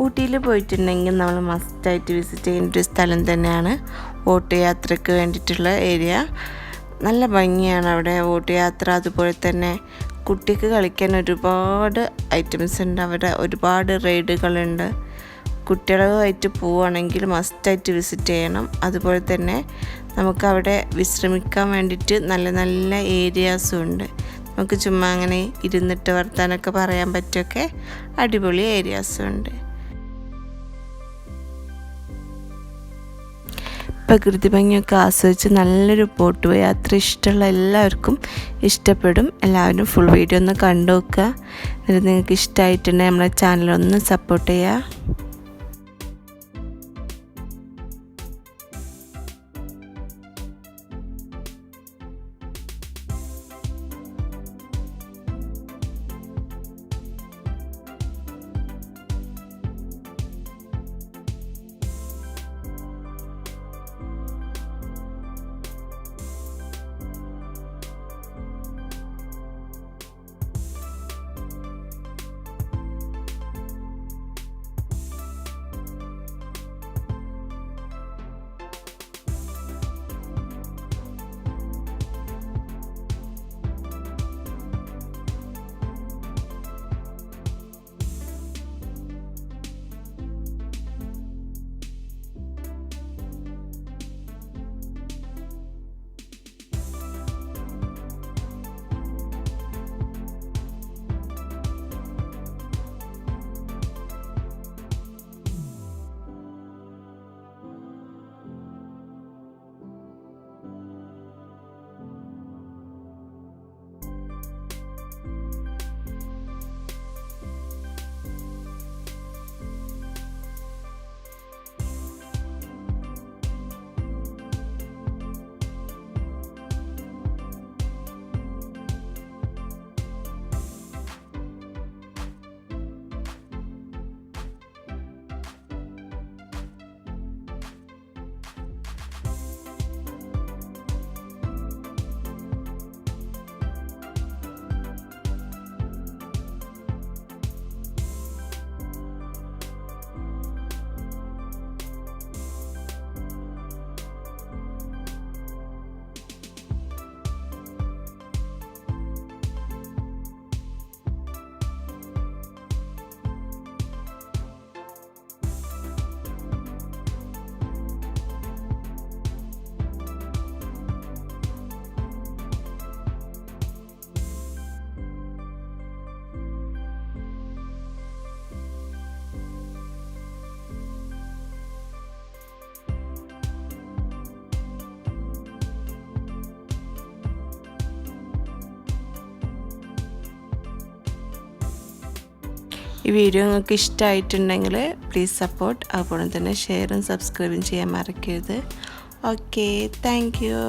ഊട്ടിയിൽ പോയിട്ടുണ്ടെങ്കിൽ നമ്മൾ മസ്റ്റായിട്ട് വിസിറ്റ് ചെയ്യേണ്ട ഒരു സ്ഥലം തന്നെയാണ് ബോട്ട് യാത്രയ്ക്ക് വേണ്ടിയിട്ടുള്ള ഏരിയ. നല്ല ഭംഗിയാണ് അവിടെ ബോട്ട് യാത്ര. അതുപോലെ തന്നെ കുട്ടിക്ക് കളിക്കാൻ ഒരുപാട് ഐറ്റംസ് ഉണ്ട് അവിടെ, ഒരുപാട് റൈഡുകളുണ്ട്. കുട്ടികളുമായിട്ട് പോവുകയാണെങ്കിൽ മസ്റ്റായിട്ട് വിസിറ്റ് ചെയ്യണം. അതുപോലെ തന്നെ നമുക്കവിടെ വിശ്രമിക്കാൻ വേണ്ടിയിട്ട് നല്ല നല്ല ഏരിയാസും ഉണ്ട്. നമുക്ക് ചുമ്മാ അങ്ങനെ ഇരുന്നിട്ട് വർത്താനൊക്കെ പറയാൻ പറ്റിയൊക്കെ അടിപൊളി ഏരിയാസും ഉണ്ട്. പ്രകൃതി ഭംഗിയൊക്കെ ആസ്വദിച്ച് നല്ലൊരു ബോട്ട് യാത്ര ഇഷ്ടമുള്ള എല്ലാവർക്കും ഇഷ്ടപ്പെടും. എല്ലാവരും ഫുൾ വീഡിയോ ഒന്ന് കണ്ടു നോക്കുക. എന്നിട്ട് നിങ്ങൾക്ക് ഇഷ്ടമായിട്ടുണ്ടെങ്കിൽ നമ്മളെ ചാനലൊന്ന് സപ്പോർട്ട് ചെയ്യുക. ഈ വീഡിയോ നിങ്ങൾക്ക് ഇഷ്ടമായിട്ടുണ്ടെങ്കിൽ പ്ലീസ് സപ്പോർട്ട്. അതുപോലെ തന്നെ ഷെയറും സബ്സ്ക്രൈബും ചെയ്യാൻ മറക്കരുത്. Okay, thank you.